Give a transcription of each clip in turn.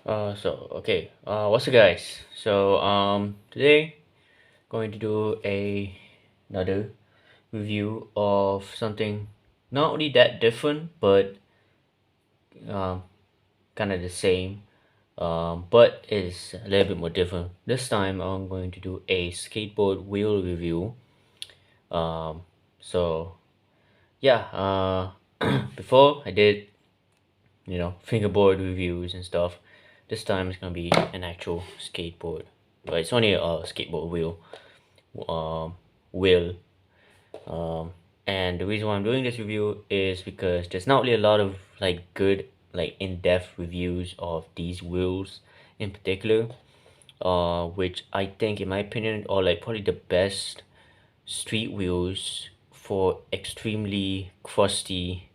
What's up guys? Today going to do another review of something not really that different, but um, kind of the same, but is a little bit more different. This time I'm going to do a skateboard wheel review. Um, so yeah, before I did, fingerboard reviews and stuff. This time it's gonna be an actual skateboard, but it's only a skateboard um, wheel. Um, and the reason why I'm doing this review is because there's not really a lot of like good, like in-depth reviews of these wheels in particular. Which I think, in my opinion, are like probably the best street wheels for extremely crusty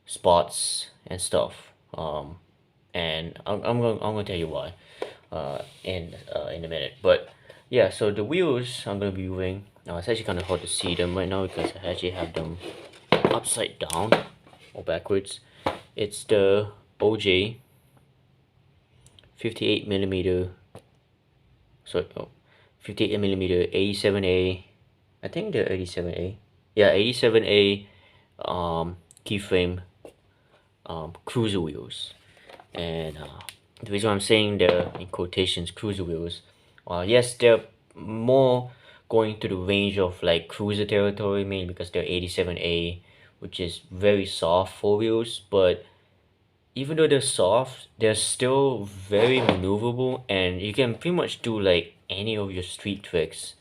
spots and stuff. And I'm gonna tell you why in a minute. But yeah, so the wheels I'm gonna be using. It's actually kind of hard to see them right now because I actually have them upside down or backwards. It's the OJ 58 millimeter. Sorry, 58 millimeter 87A. I think they're 87A. Yeah, 87A keyframe cruiser wheels. And the reason I'm saying they're in quotations cruiser wheels, yes, they're more going to the range of like cruiser territory, mainly because they're 87A, which is very soft four wheels. But even though they're soft, they're still very maneuverable, and you can pretty much do like any of your street tricks,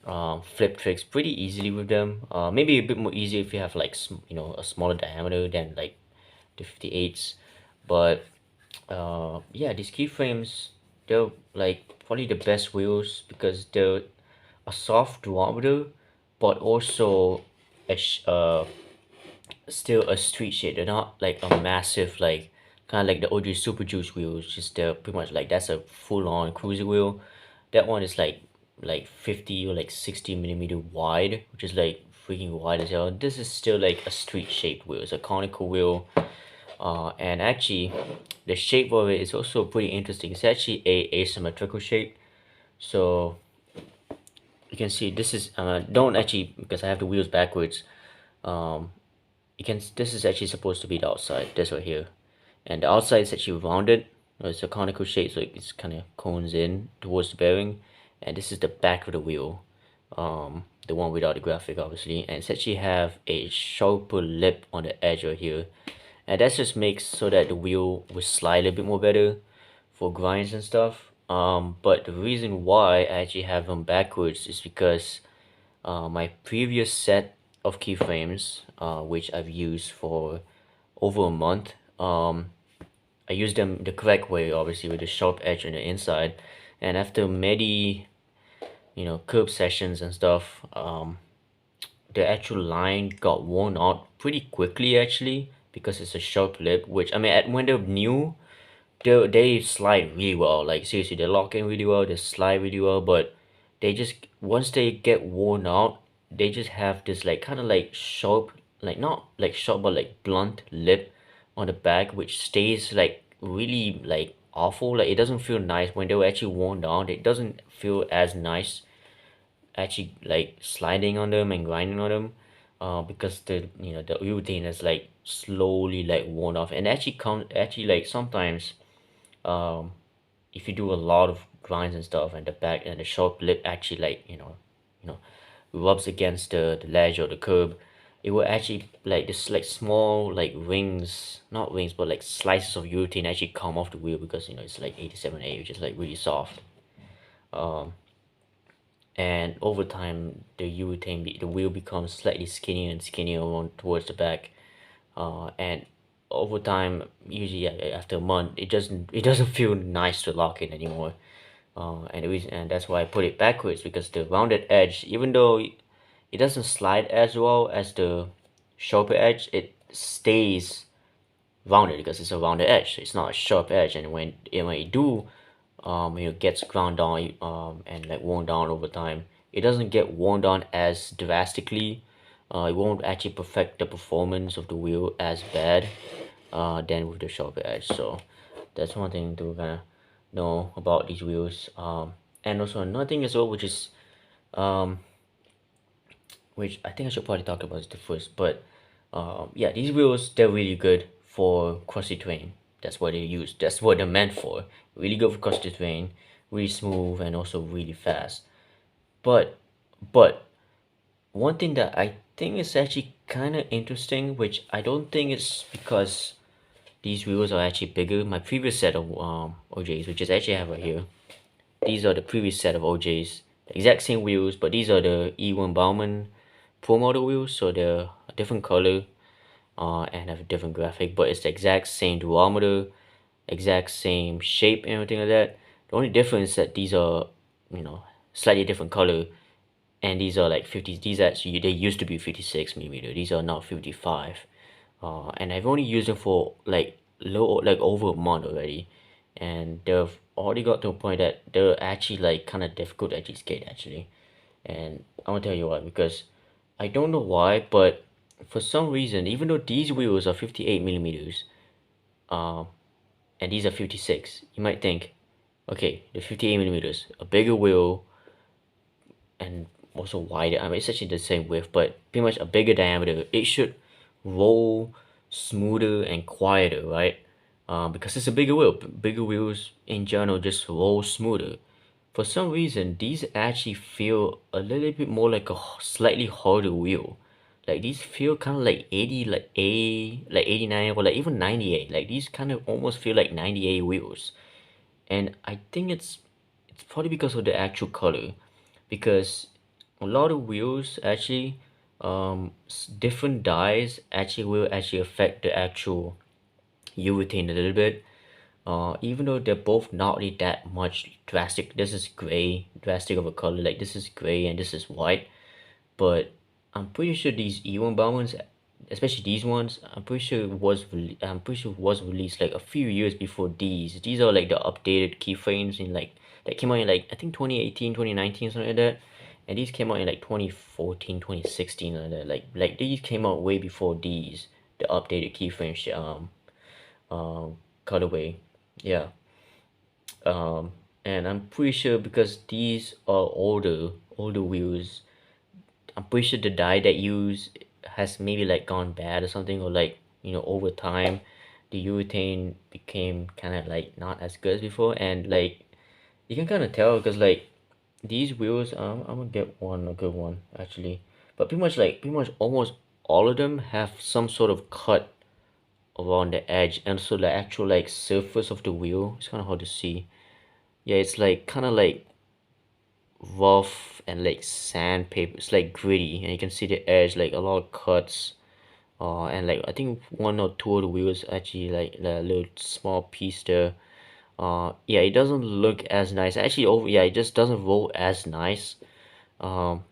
flip tricks pretty easily with them. Maybe a bit more easy if you have like a smaller diameter than like the 58s. But yeah, these keyframes, they're like probably the best wheels because they're a soft duometer, but also a still a street shade. They're not like a massive, like kind of like the OG Super Juice wheels. Just they're pretty much like that's a full on cruiser wheel. That one is like 50 or like 60 millimeter wide, which is like freaking wide as hell. This is still like a street shaped wheel. It's a conical wheel. And actually, the shape of it is also pretty interesting. It's actually a asymmetrical shape. So you can see this is don't actually, because I have the wheels backwards. Um, this is actually supposed to be the outside. This right here, and the outside is actually rounded. It's a conical shape, so it's kind of cones in towards the bearing. And this is the back of the wheel, the one without the graphic, obviously. And it's actually have a sharper lip on the edge right here, and that just makes so that the wheel will slide a bit more better for grinds and stuff. But the reason why I actually have them backwards is because my previous set of keyframes, which I've used for over a month, I used them the correct way, obviously with the sharp edge on the inside. And after many, curb sessions and stuff, the actual line got worn out pretty quickly actually because it's a sharp lip. Which, I mean, when they're new, they slide really well. Like seriously, they lock in really well. They slide really well. But they just, once they get worn out, they just have this like kind of like sharp, like not like sharp but like blunt lip on the back, which stays like really like awful. Like it doesn't feel nice when they're actually worn down. It doesn't feel as nice actually like sliding on them and grinding on them, because the urethane is like slowly like worn off. And actually like sometimes, um if you do a lot of grinds and stuff, and the back and the sharp lip actually like rubs against the ledge or the curb, it will actually like this like small like rings, not rings, but like slices of urethane actually come off the wheel, because it's like 87A, which is like really soft. um and over time the wheel becomes slightly skinnier and skinnier on towards the back. And over time, usually after a month, it doesn't feel nice to lock in anymore. And that's why I put it backwards, because the rounded edge, even though it doesn't slide as well as the sharper edge, it stays rounded because it's a rounded edge. It's not a sharp edge. And when it do gets ground down, and like worn down over time, it doesn't get worn down as drastically. It won't actually affect the performance of the wheel as bad than with the sharper edge. So That's one thing to kind of know about these wheels. And also another thing as well, um, which I think I should probably talk about is the first. But yeah, these wheels, they're really good for cross-country terrain. That's what they use. That's what they're meant for. Really good for cross-country terrain, really smooth and also really fast. But but one thing that I think is actually kind of interesting, which I don't think it's because these wheels are actually bigger. My previous set of OJs, which is actually I have right here. These are the previous set of OJs. The exact same wheels, but these are the E1 Bauman Pro model wheels, so they're a different color and have a different graphic, but it's the exact same duometer, exact same shape and everything like that. The only difference is that these are, you know, slightly different color, and these are like 50. These actually they used to be 56 millimeter. These are now 55. And I've only used them for like over a month already, and they've already got to a point that they're actually like kind of difficult to actually skate actually. And I want to tell you why, because I don't know why, but for some reason, even though these wheels are 58 millimeters, um, and these are 56, you might think, okay, the 58 millimeters, a bigger wheel, and also wider. I mean, it's actually the same width, but pretty much a bigger diameter. It should roll smoother and quieter, right? Because it's a bigger wheel. Bigger wheels in general just roll smoother. For some reason, these actually feel a little bit more like a slightly harder wheel. Like these feel kind of like 80, like 89 or like even 98. Like these kind of almost feel like 98 wheels. And I think it's probably because of the actual color, because a lot of wheels actually different dyes actually will actually affect the actual urethane a little bit. Even though they're both not really that much drastic. This is gray, drastic of a color. Like this is gray and this is white. But I'm pretty sure these E1 Bombers, especially these ones, I'm pretty sure was released like a few years before these. These are like the updated keyframes in like that came out in like I think 2018, 2019, something like that. And these came out in like 2014, 2016, like that. Like these came out way before these, the updated keyframe colorway. Yeah. Um and I'm pretty sure because these are older wheels, I'm pretty sure the dye that used has maybe like gone bad or something, or like over time the urethane became kind of like not as good as before. And like you can kind of tell because like these wheels, I'm gonna get one, a good one actually, but pretty much almost all of them have some sort of cut around the edge, and so the actual like surface of the wheel, it's kind of hard to see. Yeah, it's like kind of like rough and like sandpaper. It's like gritty, and you can see the edge, like a lot of cuts. And like I think one or two of the wheels actually like a little small piece there. Yeah, it doesn't look as nice. Actually, yeah, it just doesn't roll as nice. Um,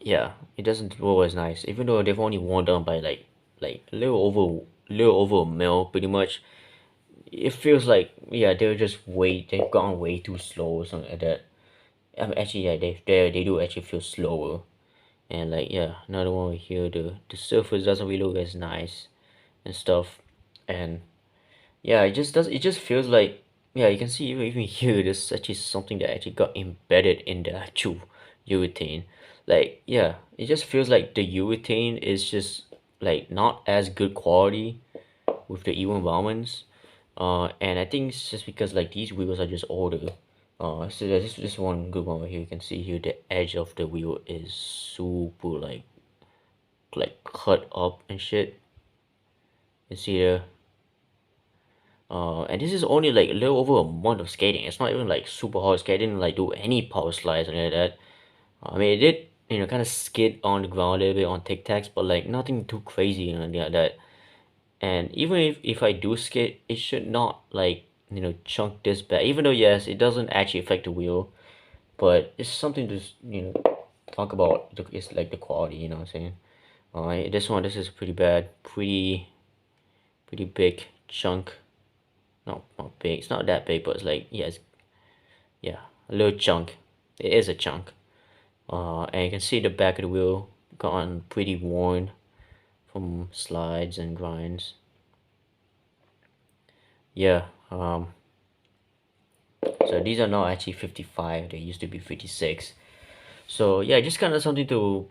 yeah, it doesn't roll as nice, even though they've only worn down by like little over a mil, pretty much. It feels like yeah, they've gone way too slow or something like that. Actually, yeah, they do actually feel slower. And like yeah, another one over here, the surface doesn't really look as nice and stuff. And yeah, it just feels like yeah, you can see even here there's actually something that actually got embedded in the actual urethane. Like yeah, it just feels like the urethane is just like not as good quality with the E1 Bowmans. And I think it's just because like these wheels are just older. So there's this one good one right here. You can see here the edge of the wheel is super like cut up and shit. You see there. And this is only like a little over a month of skating. It's not even like super hard skating. Like do any power slides or anything like that. I mean, it did kind of skid on the ground a little bit on tic tacs, but like nothing too crazy and anything like that. And even if I do skid, it should not like chunk this bad. Even though yes, it doesn't actually affect the wheel, but it's something to talk about. It's like the quality, you know what I'm saying? This is pretty bad, pretty big chunk. No, not big. It's not that big, but it's like yeah, a little chunk. It is a chunk. And you can see the back of the wheel gotten pretty worn from slides and grinds. Yeah. So these are now actually 55. They used to be 56. So yeah, just kind of something to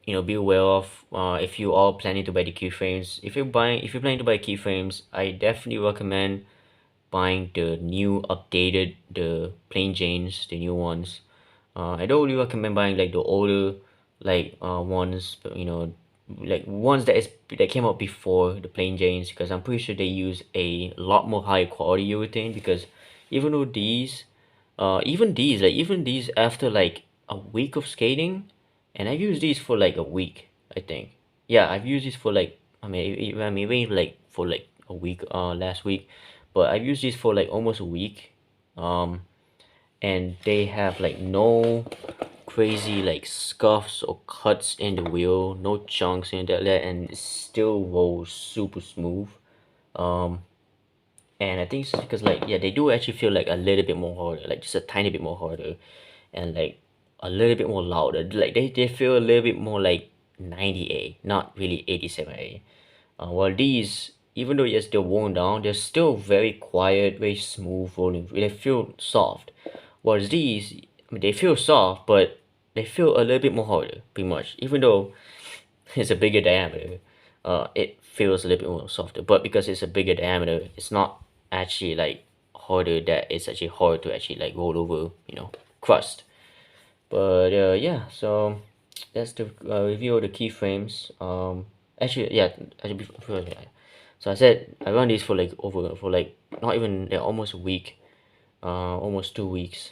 be aware of. If you are planning to buy the keyframes, if you're planning to buy keyframes, I definitely recommend buying the new updated, the plain Janes, the new ones. I don't really recommend buying like the older ones, but, like ones that came out before the plain Janes, because I'm pretty sure they use a lot more high quality urethane. Because even though even these after like a week of skating, and I've used these for like a week, I think. Yeah, I've used these for like, even like for like a week, last week, but I've used these for like almost a week. Um, and they have like no crazy like scuffs or cuts in the wheel, no chunks in that, and it still rolls super smooth. Um, and I think it's because like, yeah, they do actually feel like a little bit more harder, like just a tiny bit more harder, and like a little bit more louder. Like they feel a little bit more like 90A, not really 87A. While these, even though yes they're worn down, they're still very quiet, very smooth rolling. They feel soft. Whereas these, they feel soft, but they feel a little bit more harder, pretty much. Even though it's a bigger diameter, it feels a little bit more softer. But because it's a bigger diameter, it's not actually like harder. That it's actually hard to actually like roll over, crust. But yeah, so that's the review of the keyframes. Actually, yeah, actually before, yeah. So I said I run these for like not even, yeah, almost a week, almost 2 weeks.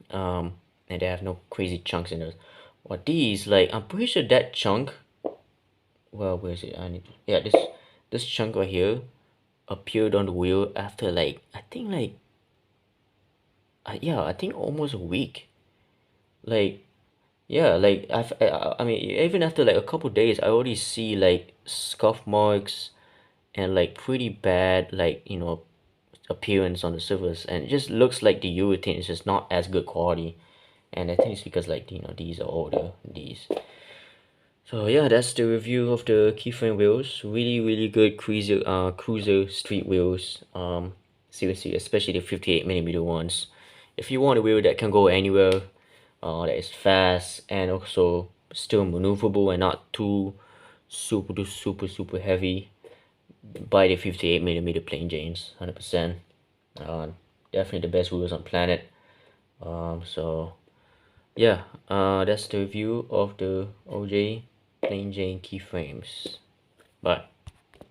And they have no crazy chunks in those. But these, like, I'm pretty sure that chunk. Well, where is it? Yeah, this chunk right here appeared on the wheel after like, I think like, yeah, I think almost a week. Like, yeah, like I mean, even after like a couple days, I already see like scuff marks and like pretty bad, like, appearance on the surface, and it just looks like the urethane is just not as good quality. And I think it's because like, these are older, these. So yeah, that's the review of the keyframe wheels. Really, really good cruiser street wheels. Seriously, especially the 58 millimeter ones. If you want a wheel that can go anywhere, that is fast and also still maneuverable and not too super heavy, buy the 58 millimeter plain Janes, 100%. Uh, Definitely the best wheels on planet. So yeah, that's the review of the OJ plain Jane keyframes. Bye.